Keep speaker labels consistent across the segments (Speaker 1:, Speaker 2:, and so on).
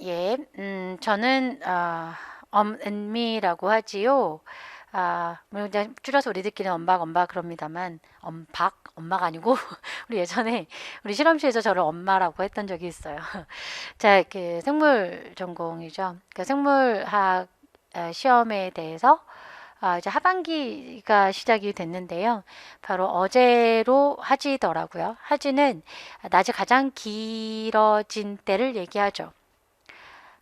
Speaker 1: 예, 저는 엄은미라고 하지요. 뭐 그냥 줄여서 우리들끼리 엄박 엄박 그럽니다만 엄박 엄마가 아니고 우리 예전에 우리 실험실에서 저를 엄마라고 했던 적이 있어요. 자, 그 생물 전공이죠. 그 생물학 시험에 대해서 이제 하반기가 시작이 됐는데요. 바로 어제로 하지더라고요. 하지는 낮이 가장 길어진 때를 얘기하죠.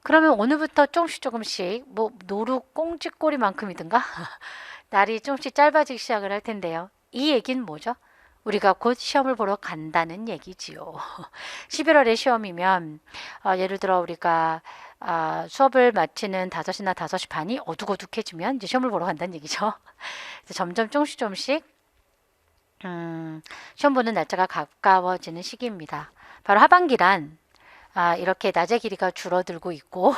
Speaker 1: 그러면 오늘부터 조금씩 조금씩 뭐 노루 꽁쥐꼬리만큼이든가 날이 조금씩 짧아지기 시작을 할 텐데요. 이 얘기는 뭐죠? 우리가 곧 시험을 보러 간다는 얘기지요. 11월에 시험이면 예를 들어 우리가 수업을 마치는 5시나 5시 반이 어둑어둑해지면 이제 시험을 보러 간다는 얘기죠. 점점 조금씩 조금씩 시험 보는 날짜가 가까워지는 시기입니다. 바로 하반기란 이렇게 낮의 길이가 줄어들고 있고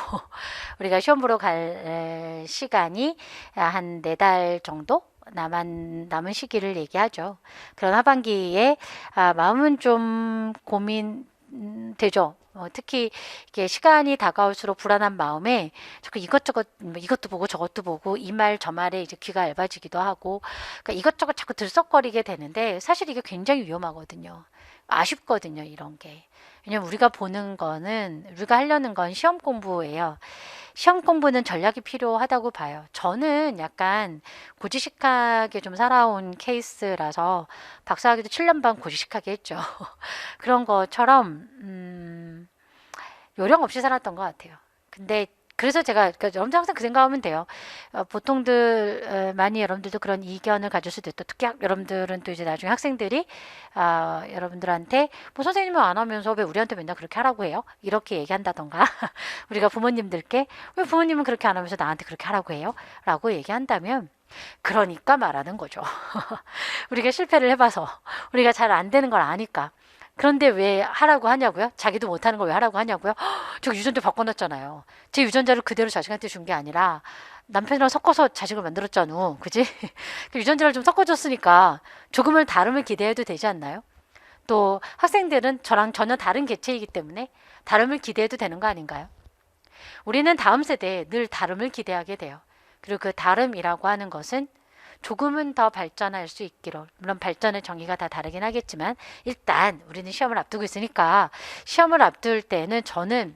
Speaker 1: 우리가 시험 보러 갈 시간이 한 4달 정도 남은 시기를 얘기하죠. 그런 하반기에 마음은 좀 고민되죠. 특히 이게 시간이 다가올수록 불안한 마음에 자꾸 이것저것 뭐 이것도 보고 저것도 보고 이 말 저 말에 이제 귀가 얇아지기도 하고 그러니까 이것저것 자꾸 들썩거리게 되는데 사실 이게 굉장히 위험하거든요. 아쉽거든요, 이런 게. 왜냐면 우리가 보는 거는 우리가 하려는 건 시험 공부예요. 시험 공부는 전략이 필요하다고 봐요. 저는 약간 고지식하게 좀 살아온 케이스라서 박사학위도 7년 반 고지식하게 했죠. 그런 것처럼 요령 없이 살았던 것 같아요. 근데 그래서 제가 여러분들 항상 그 생각하면 돼요. 보통들 많이 여러분들도 그런 이견을 가질 수도 있고 특히 여러분들은 또 이제 나중에 학생들이 여러분들한테 뭐 선생님은 안 하면서 왜 우리한테 맨날 그렇게 하라고 해요? 이렇게 얘기한다던가 우리가 부모님들께 왜 부모님은 그렇게 안 하면서 나한테 그렇게 하라고 해요? 라고 얘기한다면 그러니까 말하는 거죠. 우리가 실패를 해봐서 우리가 잘 안 되는 걸 아니까 그런데 왜 하라고 하냐고요? 자기도 못하는 걸 왜 하라고 하냐고요? 저 유전자 바꿔놨잖아요. 제 유전자를 그대로 자식한테 준 게 아니라 남편이랑 섞어서 자식을 만들었잖아. 그지? 그 유전자를 좀 섞어줬으니까 조금은 다름을 기대해도 되지 않나요? 또 학생들은 저랑 전혀 다른 개체이기 때문에 다름을 기대해도 되는 거 아닌가요? 우리는 다음 세대에 늘 다름을 기대하게 돼요. 그리고 그 다름이라고 하는 것은 조금은 더 발전할 수 있기로. 물론 발전의 정의가 다 다르긴 하겠지만 일단 우리는 시험을 앞두고 있으니까 시험을 앞둘 때는 저는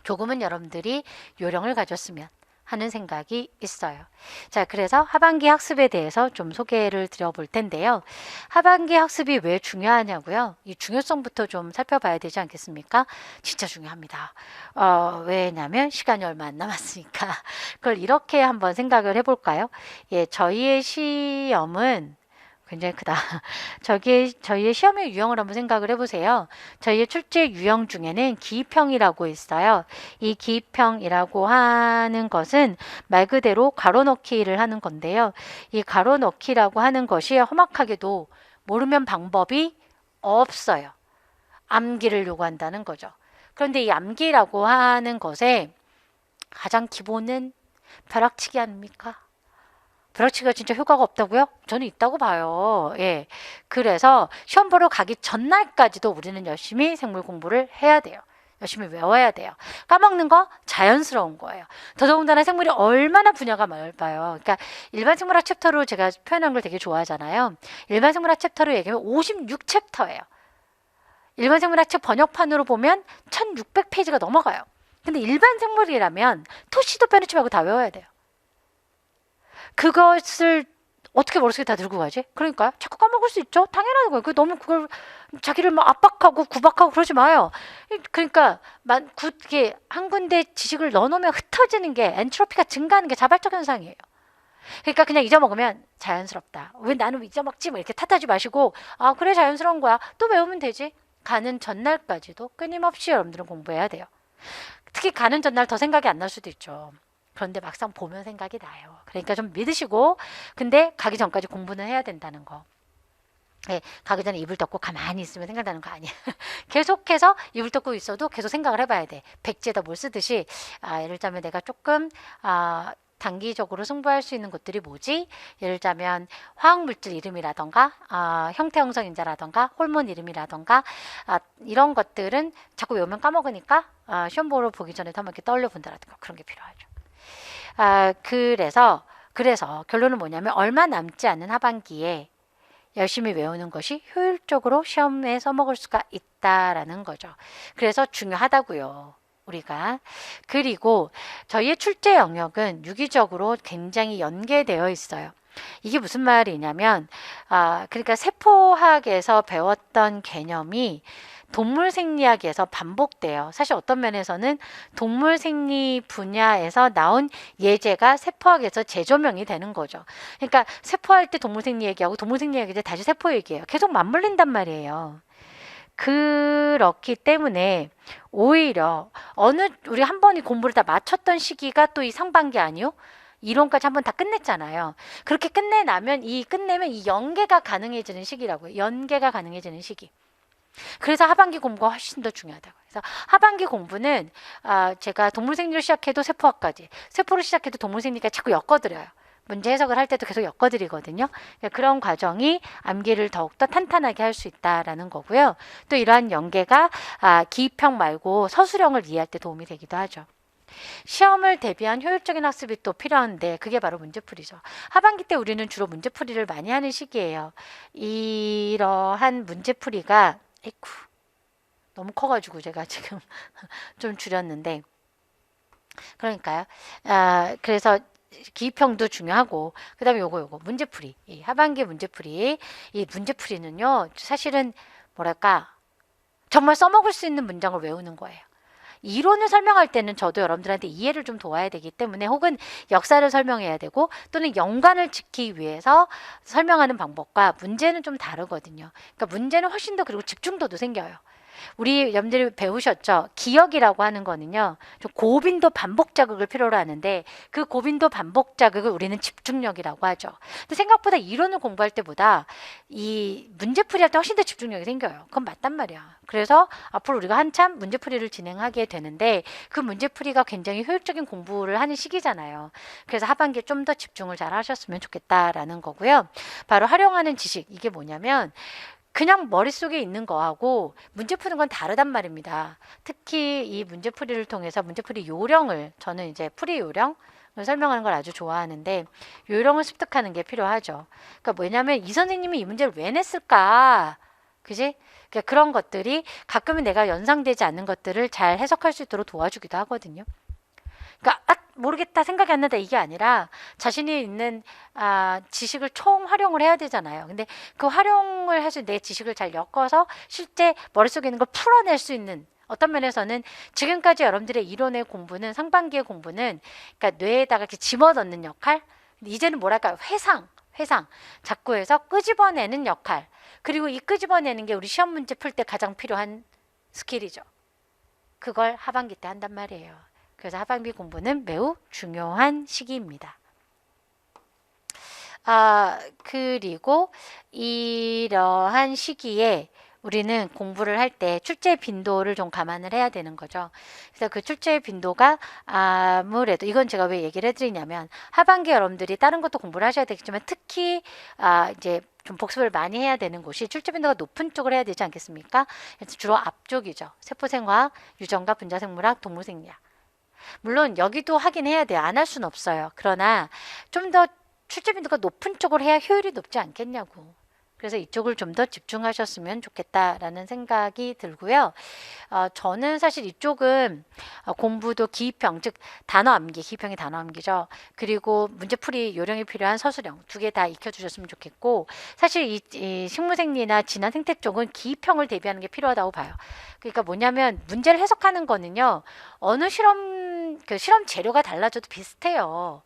Speaker 1: 조금은 여러분들이 요령을 가졌으면 하는 생각이 있어요. 자, 그래서 하반기 학습에 대해서 좀 소개를 드려볼 텐데요. 하반기 학습이 왜 중요하냐고요? 이 중요성부터 좀 살펴봐야 되지 않겠습니까? 진짜 중요합니다. 왜냐면 시간이 얼마 안 남았으니까. 그걸 이렇게 한번 생각을 해볼까요? 예, 저희의 시험은 굉장히 크다. 저희의 시험의 유형을 한번 생각을 해보세요. 저희의 출제 유형 중에는 기입형이라고 있어요. 이 기입형이라고 하는 것은 말 그대로 가로넣기를 하는 건데요. 이 가로넣기라고 하는 것이 험악하게도 모르면 방법이 없어요. 암기를 요구한다는 거죠. 그런데 이 암기라고 하는 것에 가장 기본은 벼락치기 아닙니까? 벼락치기가 진짜 효과가 없다고요? 저는 있다고 봐요. 예. 그래서 시험 보러 가기 전날까지도 우리는 열심히 생물 공부를 해야 돼요. 열심히 외워야 돼요. 까먹는 거 자연스러운 거예요. 더더군다나 생물이 얼마나 분야가 넓어요. 그러니까 일반 생물학 챕터로 제가 표현한 걸 되게 좋아하잖아요. 일반 생물학 챕터로 얘기하면 56챕터예요. 일반 생물학 책 번역판으로 보면 1600페이지가 넘어가요. 근데 일반 생물이라면 토시도 빼놓지 말고 다 외워야 돼요. 그것을 어떻게 머릿속에 다 들고 가지? 그러니까 자꾸 까먹을 수 있죠. 당연한 거예요. 너무 그걸 자기를 막 압박하고 구박하고 그러지 마요. 그러니까 이게 한 군데 지식을 넣어놓으면 흩어지는 게 엔트로피가 증가하는 게 자발적 현상이에요. 그러니까 그냥 잊어먹으면 자연스럽다. 왜 나는 잊어먹지? 뭐 이렇게 탓하지 마시고 그래 자연스러운 거야. 또 외우면 되지. 가는 전날까지도 끊임없이 여러분들은 공부해야 돼요. 특히 가는 전날 더 생각이 안 날 수도 있죠. 그런데 막상 보면 생각이 나요. 그러니까 좀 믿으시고 근데 가기 전까지 공부는 해야 된다는 거. 예, 가기 전에 이불 덮고 가만히 있으면 생각나는 거 아니야. 계속해서 이불 덮고 있어도 계속 생각을 해봐야 돼. 백지에다 뭘 쓰듯이 예를 들자면 내가 조금 단기적으로 승부할 수 있는 것들이 뭐지? 예를 들자면 화학물질 이름이라던가 형태 형성 인자라던가 호르몬 이름이라던가 이런 것들은 자꾸 외우면 까먹으니까 시험 보러 보기 전에 한번 이렇게 떠올려 본다라든가 그런 게 필요하죠. 그래서 결론은 뭐냐면 얼마 남지 않은 하반기에 열심히 외우는 것이 효율적으로 시험에 써먹을 수가 있다라는 거죠. 그래서 중요하다고요. 우리가. 그리고 저희의 출제 영역은 유기적으로 굉장히 연계되어 있어요. 이게 무슨 말이냐면, 그러니까 세포학에서 배웠던 개념이 동물 생리학에서 반복돼요. 사실 어떤 면에서는 동물 생리 분야에서 나온 예제가 세포학에서 재조명이 되는 거죠. 그러니까 세포할 때 동물 생리 얘기하고 동물 생리 얘기할 때 다시 세포 얘기해요. 계속 맞물린단 말이에요. 그렇기 때문에 오히려 우리 한 번이 공부를 다 마쳤던 시기가 또 이 상반기 아니요? 이론까지 한 번 다 끝냈잖아요. 그렇게 끝내면 이 연계가 가능해지는 시기라고요. 연계가 가능해지는 시기. 그래서 하반기 공부가 훨씬 더 중요하다고. 그래서 하반기 공부는 제가 동물생리를 시작해도 세포학까지, 세포를 시작해도 동물생리까지 자꾸 엮어드려요. 문제 해석을 할 때도 계속 엮어드리거든요. 그런 과정이 암기를 더욱더 탄탄하게 할 수 있다라는 거고요. 또 이러한 연계가 기입형 말고 서술형을 이해할 때 도움이 되기도 하죠. 시험을 대비한 효율적인 학습이 또 필요한데 그게 바로 문제풀이죠. 하반기 때 우리는 주로 문제풀이를 많이 하는 시기예요. 이러한 문제풀이가 에이쿠, 너무 커가지고 제가 지금 좀 줄였는데 그러니까요. 그래서 기입형도 중요하고 그다음에 요거 문제풀이. 이 하반기 문제풀이. 이 문제풀이는요. 사실은 뭐랄까 정말 써먹을 수 있는 문장을 외우는 거예요. 이론을 설명할 때는 저도 여러분들한테 이해를 좀 도와야 되기 때문에 혹은 역사를 설명해야 되고 또는 연관을 짓기 위해서 설명하는 방법과 문제는 좀 다르거든요. 그러니까 문제는 훨씬 더 그리고 집중도도 생겨요. 우리 여러분들이 배우셨죠? 기억이라고 하는 거는요. 좀 고빈도 반복 자극을 필요로 하는데 그 고빈도 반복 자극을 우리는 집중력이라고 하죠. 근데 생각보다 이론을 공부할 때보다 이 문제풀이 할 때 훨씬 더 집중력이 생겨요. 그건 맞단 말이야. 그래서 앞으로 우리가 한참 문제풀이를 진행하게 되는데 그 문제풀이가 굉장히 효율적인 공부를 하는 시기잖아요. 그래서 하반기에 좀 더 집중을 잘 하셨으면 좋겠다라는 거고요. 바로 활용하는 지식. 이게 뭐냐면 그냥 머릿속에 있는 거하고 문제 푸는 건 다르단 말입니다. 특히 이 문제풀이를 통해서 문제풀이 요령을 저는 이제 풀이 요령 설명하는 걸 아주 좋아하는데 요령을 습득하는 게 필요하죠. 그러니까 뭐냐면 이 선생님이 이 문제를 왜 냈을까? 그지? 그러니까 그런 것들이 가끔은 내가 연상되지 않는 것들을 잘 해석할 수 있도록 도와주기도 하거든요. 그러니까 모르겠다 생각이 안 나다 이게 아니라 자신이 있는 지식을 총 활용을 해야 되잖아요. 근데 그 활용을 해서 내 지식을 잘 엮어서 실제 머릿속에 있는 걸 풀어낼 수 있는 어떤 면에서는 지금까지 여러분들의 이론의 공부는 상반기의 공부는 그러니까 뇌에다가 이렇게 집어넣는 역할 이제는 뭐랄까요 회상 자꾸 해서 끄집어내는 역할 그리고 이 끄집어내는 게 우리 시험 문제 풀 때 가장 필요한 스킬이죠. 그걸 하반기 때 한단 말이에요. 그래서 하반기 공부는 매우 중요한 시기입니다. 그리고 이러한 시기에 우리는 공부를 할 때 출제 빈도를 좀 감안을 해야 되는 거죠. 그래서 그 출제 빈도가 아무래도 이건 제가 왜 얘기를 해드리냐면 하반기 여러분들이 다른 것도 공부를 하셔야 되겠지만 특히 이제 좀 복습을 많이 해야 되는 곳이 출제 빈도가 높은 쪽을 해야 되지 않겠습니까? 그래서 주로 앞쪽이죠. 세포생화학, 유전과 분자생물학, 동물생리학. 물론 여기도 하긴 해야 돼요. 안 할 수는 없어요. 그러나 좀 더 출제 빈도가 높은 쪽으로 해야 효율이 높지 않겠냐고. 그래서 이쪽을 좀 더 집중하셨으면 좋겠다라는 생각이 들고요. 저는 사실 이쪽은 공부도 기입형, 즉 단어 암기, 기입형이 단어 암기죠. 그리고 문제풀이 요령이 필요한 서술형 두 개 다 익혀주셨으면 좋겠고 사실 이 식물생리나 진화 생태 쪽은 기입형을 대비하는 게 필요하다고 봐요. 그러니까 뭐냐면 문제를 해석하는 거는요. 어느 실험 재료가 달라져도 비슷해요.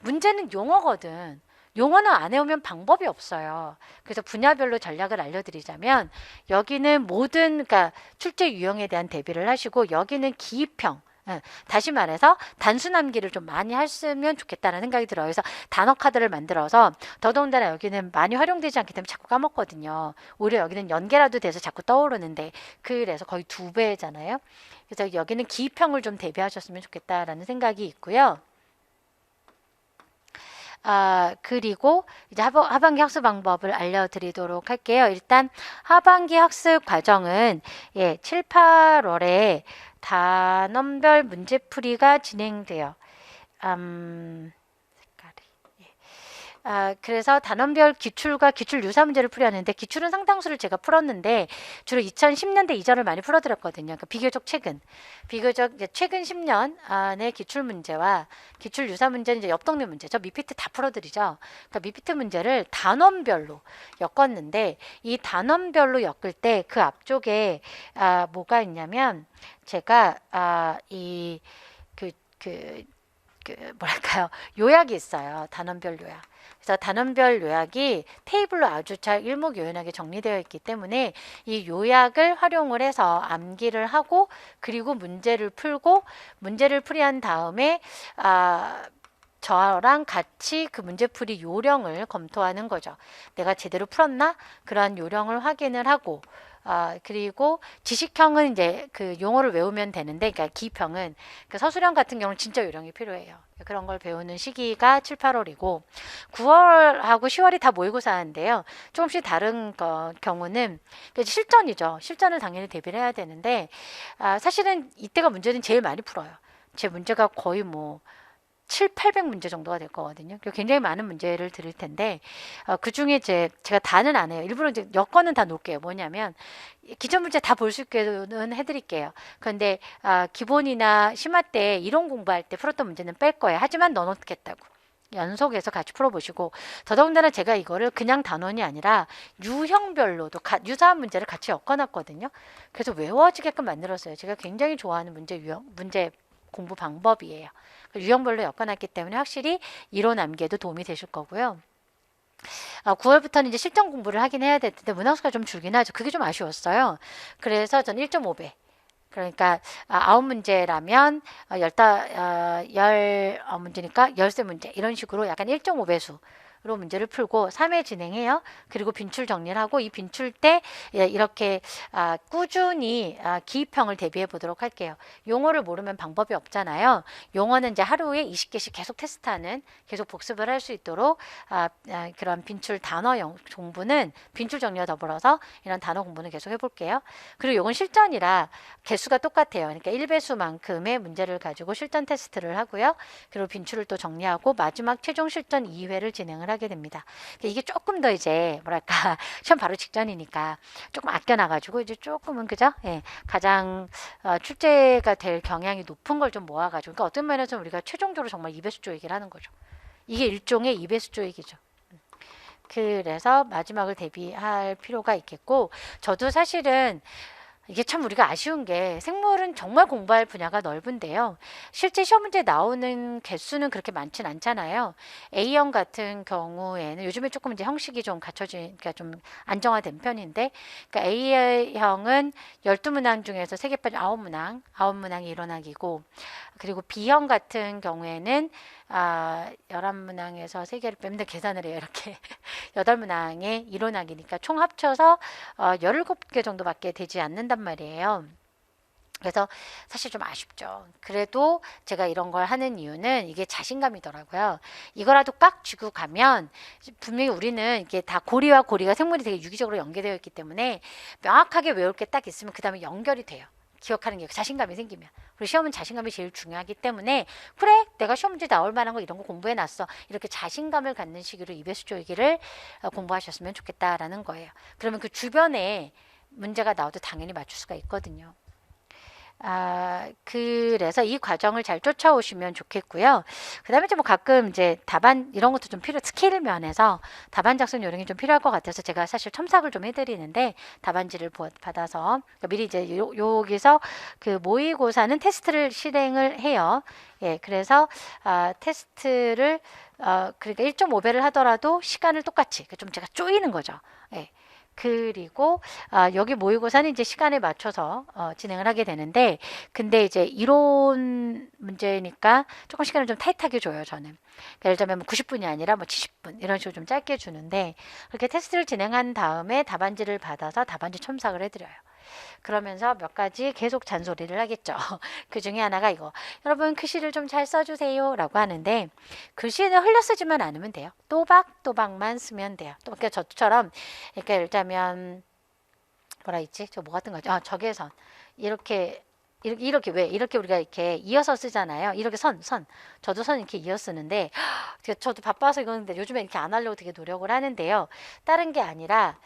Speaker 1: 문제는 용어거든. 용어는 안 해오면 방법이 없어요. 그래서 분야별로 전략을 알려드리자면 여기는 그러니까 출제 유형에 대한 대비를 하시고 여기는 기입형. 다시 말해서 단순 암기를 좀 많이 했으면 좋겠다는 생각이 들어요. 그래서 단어 카드를 만들어서 더더군다나 여기는 많이 활용되지 않기 때문에 자꾸 까먹거든요. 오히려 여기는 연계라도 돼서 자꾸 떠오르는데 그래서 거의 2배잖아요. 그래서 여기는 기입형을 좀 대비하셨으면 좋겠다라는 생각이 있고요. 그리고 이제 하반기 학습 방법을 알려드리도록 할게요. 일단 하반기 학습 과정은 7, 8월에 단원별 문제풀이가 진행돼요. 색깔이. 그래서 단원별 기출과 기출 유사 문제를 풀이하는데 기출은 상당수를 제가 풀었는데 주로 2010년대 이전을 많이 풀어드렸거든요. 그러니까 비교적 이제 최근 10년 안의 기출 문제와 기출 유사 문제는 이제 옆 동네 문제, 저 미피트 다 풀어드리죠. 그러니까 미피트 문제를 단원별로 엮었는데 이 단원별로 엮을 때 그 앞쪽에 뭐가 있냐면 제가 뭐랄까요, 요약이 있어요. 단원별 요약. 그래서 단원별 요약이 테이블로 아주 잘 일목요연하게 정리되어 있기 때문에 이 요약을 활용을 해서 암기를 하고 그리고 문제를 풀고 문제를 풀이한 다음에 저랑 같이 그 문제풀이 요령을 검토하는 거죠. 내가 제대로 풀었나? 그러한 요령을 확인을 하고 그리고 지식형은 이제 그 용어를 외우면 되는데, 그러니까 기평은 그 서술형 같은 경우는 진짜 요령이 필요해요. 그런 걸 배우는 시기가 7, 8월이고 9월하고 10월이 다 모의고사인데요. 조금씩 다른 경우는 실전이죠. 실전을 당연히 대비를 해야 되는데 사실은 이때가 문제는 제일 많이 풀어요. 제 문제가 거의 뭐 7, 800문제 정도가 될 거거든요. 굉장히 많은 문제를 드릴 텐데 그 중에 제가 다는 안 해요. 일부러 이제 여건은 다 놓을게요. 뭐냐면 기존 문제 다 볼 수 있게는 해드릴게요. 그런데 기본이나 심화 때 이론 공부할 때 풀었던 문제는 뺄 거예요. 하지만 넣어놓겠다고. 연속해서 같이 풀어보시고 더더군다나 제가 이거를 그냥 단원이 아니라 유형별로도 유사한 문제를 같이 엮어놨거든요. 그래서 외워지게끔 만들었어요. 제가 굉장히 좋아하는 문제 공부 방법이에요. 유형별로 엮어놨기 때문에 확실히 이론 암기에도 도움이 되실 거고요. 9월부터는 이제 실전 공부를 하긴 해야 될 텐데 문항수가 좀 줄긴 하죠. 그게 좀 아쉬웠어요. 그래서 저는 1.5배. 그러니까 9문제라면 10문제니까 13문제 이런 식으로 약간 1.5배수 로 문제를 풀고 3회 진행해요. 그리고 빈출 정리를 하고 이 빈출 때 이렇게 꾸준히 기입형을 대비해 보도록 할게요. 용어를 모르면 방법이 없잖아요. 용어는 이제 하루에 20개씩 계속 테스트하는, 계속 복습을 할 수 있도록 그런 빈출 단어 공부는 빈출 정리와 더불어서 이런 단어 공부는 계속 해볼게요. 그리고 이건 실전이라 개수가 똑같아요. 그러니까 1배수만큼의 문제를 가지고 실전 테스트를 하고요. 그리고 빈출을 또 정리하고 마지막 최종 실전 2회를 진행을 하게 됩니다. 이게 조금 더 이제 뭐랄까 시험 바로 직전이니까 조금 아껴놔가지고 이제 조금은 그죠? 예, 가장 출제가 될 경향이 높은 걸 좀 모아가지고 그러니까 어떤 면에서 우리가 최종적으로 정말 2배수 쪼이기를 하는 거죠. 이게 일종의 2배수 쪼이기죠. 그래서 마지막을 대비할 필요가 있겠고 저도 사실은 이게 참 우리가 아쉬운 게 생물은 정말 공부할 분야가 넓은데요. 실제 시험 문제 나오는 개수는 그렇게 많진 않잖아요. A형 같은 경우에는 요즘에 조금 이제 형식이 좀 갖춰진, 그러니까 좀 안정화된 편인데, 그러니까 A형은 12문항 중에서 3개 빠진 9문항, 9문항이 일어나기고, 그리고 B형 같은 경우에는 11문항에서 3개를 빼면 계산을 해요. 이렇게 8문항의 일어나기니까 총 합쳐서 17개 정도밖에 되지 않는단 말이에요. 그래서 사실 좀 아쉽죠. 그래도 제가 이런 걸 하는 이유는 이게 자신감이더라고요. 이거라도 꽉 쥐고 가면 분명히 우리는 이게 다 고리와 고리가 생물이 되게 유기적으로 연계되어 있기 때문에 명확하게 외울 게 딱 있으면 그 다음에 연결이 돼요. 기억하는 게 자신감이 생기면. 그리고 시험은 자신감이 제일 중요하기 때문에 그래 내가 시험 문제 나올 만한 거 이런 거 공부해 놨어. 이렇게 자신감을 갖는 식으로 2배수 쪼이기를 공부하셨으면 좋겠다라는 거예요. 그러면 그 주변에 문제가 나와도 당연히 맞출 수가 있거든요. 그래서 이 과정을 잘 쫓아오시면 좋겠고요. 그 다음에 뭐 가끔 이제 답안 이런 것도 좀 스킬 면에서 답안 작성 요령이 좀 필요할 것 같아서 제가 사실 첨삭을 좀 해드리는데 답안지를 받아서 그러니까 미리 이제 여기서 그 모의고사는 테스트를 실행을 해요. 예, 그래서 테스트를 그러니까 1.5배를 하더라도 시간을 똑같이 좀 제가 쪼이는 거죠. 예. 그리고 여기 모의고사는 이제 시간에 맞춰서 진행을 하게 되는데 근데 이제 이론 문제니까 조금 시간을 좀 타이트하게 줘요 저는. 그러니까 예를 들면 90분이 아니라 70분 이런 식으로 좀 짧게 주는데 그렇게 테스트를 진행한 다음에 답안지를 받아서 답안지 첨삭을 해드려요. 그러면서 몇 가지 계속 잔소리를 하겠죠. 그 중에 하나가 이거. 여러분 글씨를 좀 잘 써주세요 라고 하는데 글씨는 흘려 쓰지만 않으면 돼요. 또박또박만 쓰면 돼요. 또 그러니까 저처럼 그러니까 예를 들면 뭐라 했지? 저 뭐 같은 거죠? 적외선. 이렇게 이렇게 왜 이렇게 우리가 이렇게 이어서 쓰잖아요. 이렇게 저도 선 이렇게 이어 쓰는데 저도 바빠서 이거는데 요즘에 이렇게 안 하려고 되게 노력을 하는데요. 다른 게 아니라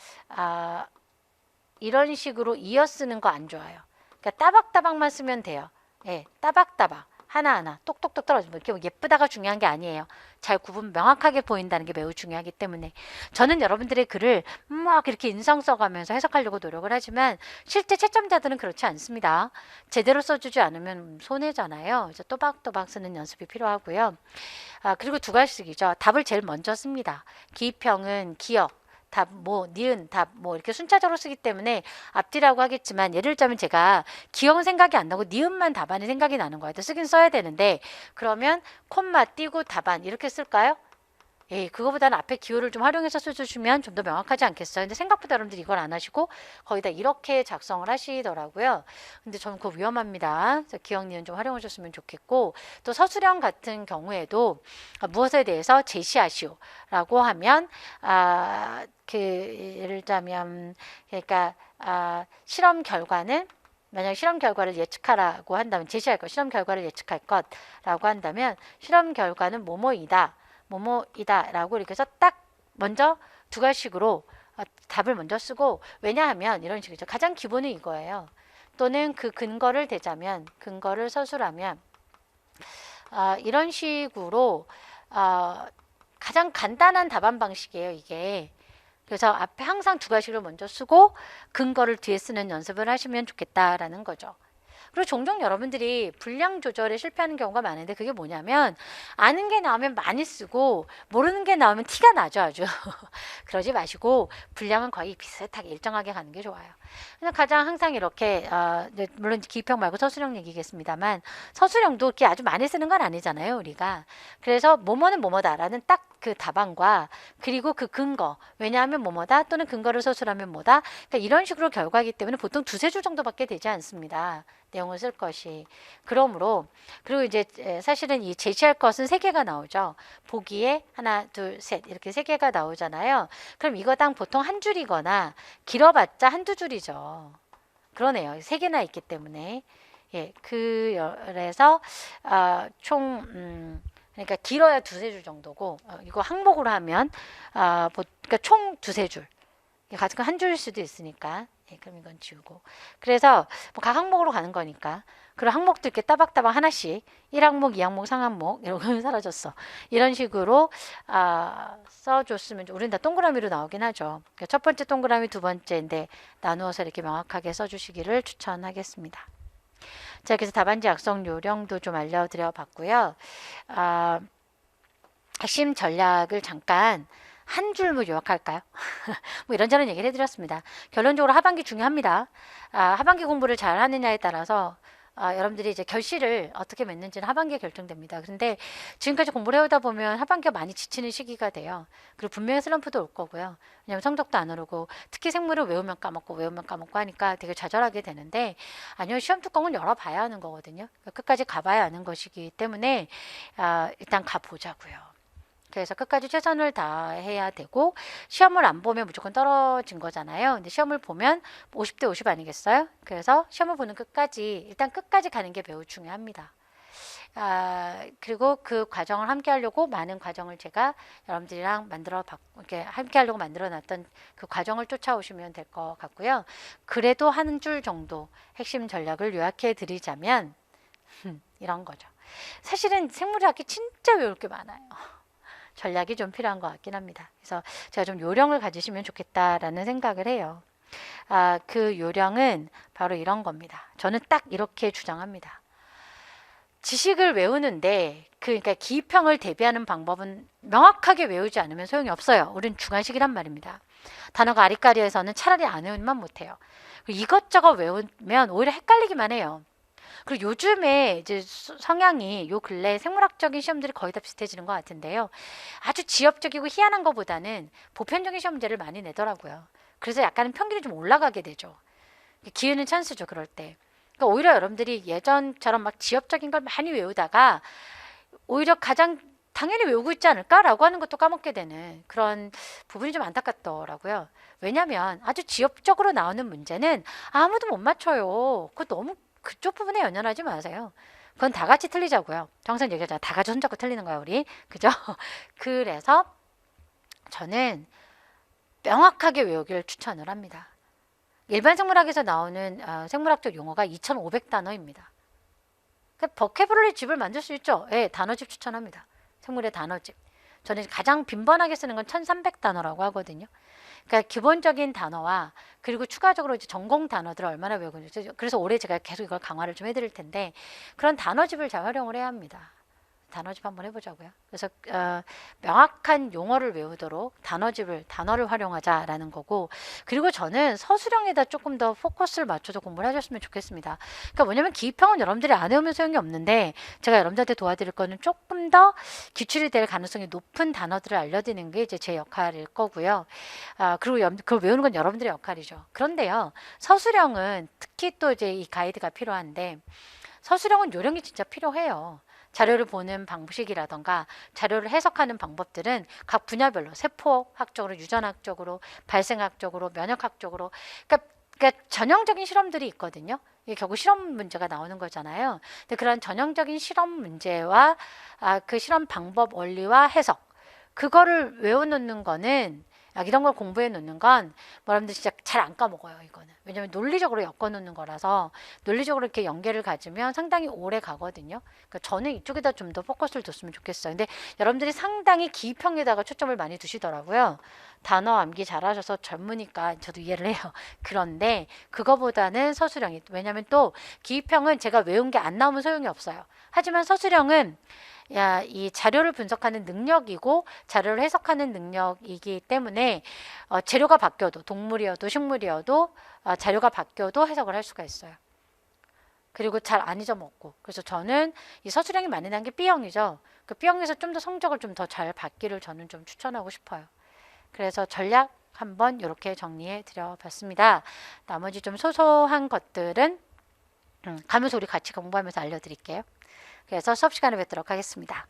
Speaker 1: 이런 식으로 이어 쓰는 거 안 좋아요. 그러니까 따박따박만 쓰면 돼요. 예, 따박따박 하나하나 똑똑똑 떨어지면 이렇게 뭐 예쁘다가 중요한 게 아니에요. 잘 구분 명확하게 보인다는 게 매우 중요하기 때문에 저는 여러분들의 글을 막 이렇게 인상 써가면서 해석하려고 노력을 하지만 실제 채점자들은 그렇지 않습니다. 제대로 써주지 않으면 손해잖아요. 그래서 또박또박 쓰는 연습이 필요하고요. 그리고 두 가지씩이죠. 답을 제일 먼저 씁니다. 기입형은 기억, 답, 니은, 답, 이렇게 순차적으로 쓰기 때문에 앞뒤라고 하겠지만 예를 들자면 제가 기억은 생각이 안 나고 니은만 답안이 생각이 나는 거예요. 쓰긴 써야 되는데 그러면 콤마 띄고 답안 이렇게 쓸까요? 예, 그거보다는 앞에 기호를 좀 활용해서 써주시면 좀 더 명확하지 않겠어요? 근데 생각보다 여러분들이 이걸 안 하시고 거의 다 이렇게 작성을 하시더라고요. 근데 저는 그거 위험합니다. 그래서 기억, 니은 좀 활용하셨으면 좋겠고 또 서술형 같은 경우에도 무엇에 대해서 제시하시오라고 하면 예를 들자면 그러니까 실험 결과는 만약 실험 결과를 예측하라고 한다면 제시할 것, 실험 결과를 예측할 것라고 한다면 실험 결과는 뭐뭐이다 라고 이렇게 해서 딱 먼저 두 가지식으로 답을 먼저 쓰고 왜냐하면 이런 식이죠. 가장 기본은 이거예요. 또는 그 근거를 대자면 근거를 서술하면 이런 식으로 가장 간단한 답안 방식이에요. 이게. 그래서 앞에 항상 두 가지를 먼저 쓰고 근거를 뒤에 쓰는 연습을 하시면 좋겠다라는 거죠. 그리고 종종 여러분들이 분량 조절에 실패하는 경우가 많은데 그게 뭐냐면 아는 게 나오면 많이 쓰고 모르는 게 나오면 티가 나죠 아주. 그러지 마시고 분량은 거의 비슷하게 일정하게 가는 게 좋아요. 그래서 가장 항상 이렇게 물론 기입형 말고 서술형 얘기겠습니다만 서술형도 이렇게 아주 많이 쓰는 건 아니잖아요 우리가. 그래서 뭐뭐는 뭐뭐다라는 딱 그 답안과 그리고 그 근거 왜냐하면 뭐뭐다 또는 근거를 서술하면 뭐다 그러니까 이런 식으로 결과이기 때문에 보통 두세 줄 정도밖에 되지 않습니다. 내용을 쓸 것이. 그러므로 그리고 이제 사실은 이 제시할 것은 세 개가 나오죠. 보기에 하나, 둘, 셋 이렇게 세 개가 나오잖아요. 그럼 이거당 보통 한 줄이거나 길어봤자 한두 줄이죠. 그러네요. 세 개나 있기 때문에. 예, 그래서 총 그러니까 길어야 두세 줄 정도고 이거 항목으로 하면 그러니까 총 두세 줄. 가지고 한 줄일 수도 있으니까 예, 그럼 이건 지우고 그래서 각 항목으로 가는 거니까 그리고 항목도 이렇게 따박따박 하나씩 1항목, 2항목, 3항목 이러고 사라졌어. 이런 식으로 써줬으면 우리는 다 동그라미로 나오긴 하죠. 그러니까 첫 번째 동그라미 두 번째인데 나누어서 이렇게 명확하게 써주시기를 추천하겠습니다. 자, 그래서 답안지 약성 요령도 좀 알려드려 봤고요. 핵심 전략을 잠깐 한 줄로 요약할까요? 뭐 이런저런 얘기를 해드렸습니다. 결론적으로 하반기 중요합니다. 하반기 공부를 잘 하느냐에 따라서 여러분들이 이제 결실을 어떻게 맺는지는 하반기에 결정됩니다. 그런데 지금까지 공부를 해오다 보면 하반기가 많이 지치는 시기가 돼요. 그리고 분명히 슬럼프도 올 거고요. 왜냐하면 성적도 안 오르고 특히 생물을 외우면 까먹고 하니까 되게 좌절하게 되는데 아니요. 시험 뚜껑은 열어봐야 하는 거거든요. 끝까지 가봐야 하는 것이기 때문에 일단 가보자고요. 그래서 끝까지 최선을 다해야 되고 시험을 안 보면 무조건 떨어진 거잖아요. 근데 시험을 보면 50대 50 아니겠어요? 그래서 시험을 보는 일단 끝까지 가는 게 매우 중요합니다. 그리고 그 과정을 함께 하려고 많은 과정을 제가 여러분들이랑 이렇게 함께 하려고 만들어 놨던 그 과정을 쫓아오시면 될 것 같고요. 그래도 한 줄 정도 핵심 전략을 요약해 드리자면 이런 거죠. 사실은 생물학이 진짜 외울 게 많아요. 전략이 좀 필요한 것 같긴 합니다. 그래서 제가 좀 요령을 가지시면 좋겠다라는 생각을 해요. 그 요령은 바로 이런 겁니다. 저는 딱 이렇게 주장합니다. 지식을 외우는데 그러니까 기입형을 대비하는 방법은 명확하게 외우지 않으면 소용이 없어요. 우린 주관식이란 말입니다. 단어가 아리까리해서는 차라리 안 외우면 못해요. 이것저것 외우면 오히려 헷갈리기만 해요. 그리고 요즘에 이제 성향이 요 근래 생물학적인 시험들이 거의 다 비슷해지는 것 같은데요. 아주 지엽적이고 희한한 것보다는 보편적인 시험 문제를 많이 내더라고요. 그래서 약간은 평균이 좀 올라가게 되죠. 기회는 찬스죠, 그럴 때. 그러니까 오히려 여러분들이 예전처럼 막 지엽적인 걸 많이 외우다가 오히려 가장 당연히 외우고 있지 않을까라고 하는 것도 까먹게 되는 그런 부분이 좀 안타깝더라고요. 왜냐하면 아주 지엽적으로 나오는 문제는 아무도 못 맞춰요. 그거 너무 그쪽 부분에 연연하지 마세요. 그건 다 같이 틀리자고요. 항상 얘기하잖아. 다 같이 손잡고 틀리는 거야, 우리. 그죠? 그래서 저는 명확하게 외우기를 추천을 합니다. 일반 생물학에서 나오는 생물학적 용어가 2,500단어입니다. 버케블러리 집을 만들 수 있죠. 예, 단어집 추천합니다. 생물의 단어집. 저는 가장 빈번하게 쓰는 건 1,300단어라고 하거든요. 그러니까 기본적인 단어와 그리고 추가적으로 이제 전공 단어들을 얼마나 외우고 있는지, 그래서 올해 제가 계속 이걸 강화를 좀 해드릴 텐데, 그런 단어집을 잘 활용을 해야 합니다. 단어집 한번 해보자고요. 그래서 명확한 용어를 외우도록 단어를 활용하자라는 거고, 그리고 저는 서술형에다 조금 더 포커스를 맞춰서 공부를 하셨으면 좋겠습니다. 그러니까 뭐냐면 기입형은 여러분들이 안 외우면 소용이 없는데, 제가 여러분들한테 도와드릴 거는 조금 더 기출이 될 가능성이 높은 단어들을 알려드리는 게 이제 제 역할일 거고요. 그리고 그걸 외우는 건 여러분들의 역할이죠. 그런데요, 서술형은 특히 또 이제 이 가이드가 필요한데, 서술형은 요령이 진짜 필요해요. 자료를 보는 방식이라던가 자료를 해석하는 방법들은 각 분야별로 세포학적으로, 유전학적으로, 발생학적으로, 면역학적으로, 그러니까 전형적인 실험들이 있거든요. 이게 결국 실험 문제가 나오는 거잖아요. 근데 그런 전형적인 실험 문제와 그 실험 방법, 원리와 해석, 그거를 외워놓는 거는, 이런 걸 공부해 놓는 건 여러분들 진짜 잘 안 까먹어요. 이거는 왜냐하면 논리적으로 엮어 놓는 거라서, 논리적으로 이렇게 연계를 가지면 상당히 오래 가거든요. 그러니까 저는 이쪽에다 좀 더 포커스를 뒀으면 좋겠어요. 근데 여러분들이 상당히 기입형에다가 초점을 많이 두시더라고요. 단어 암기 잘하셔서 젊으니까 저도 이해를 해요. 그런데 그거보다는 서술형이, 왜냐하면 또 기입형은 제가 외운 게 안 나오면 소용이 없어요. 하지만 서술형은 이 자료를 분석하는 능력이고 자료를 해석하는 능력이기 때문에 재료가 바뀌어도, 동물이어도 식물이어도 자료가 바뀌어도 해석을 할 수가 있어요. 그리고 잘 안 잊어먹고. 그래서 저는 이 서술형이 많이 난 게 B형이죠. 그 B형에서 좀 더 성적을 좀 더 잘 받기를 저는 좀 추천하고 싶어요. 그래서 전략 한번 이렇게 정리해 드려 봤습니다. 나머지 좀 소소한 것들은 가면서 우리 같이 공부하면서 알려드릴게요. 그래서 수업 시간에 뵙도록 하겠습니다.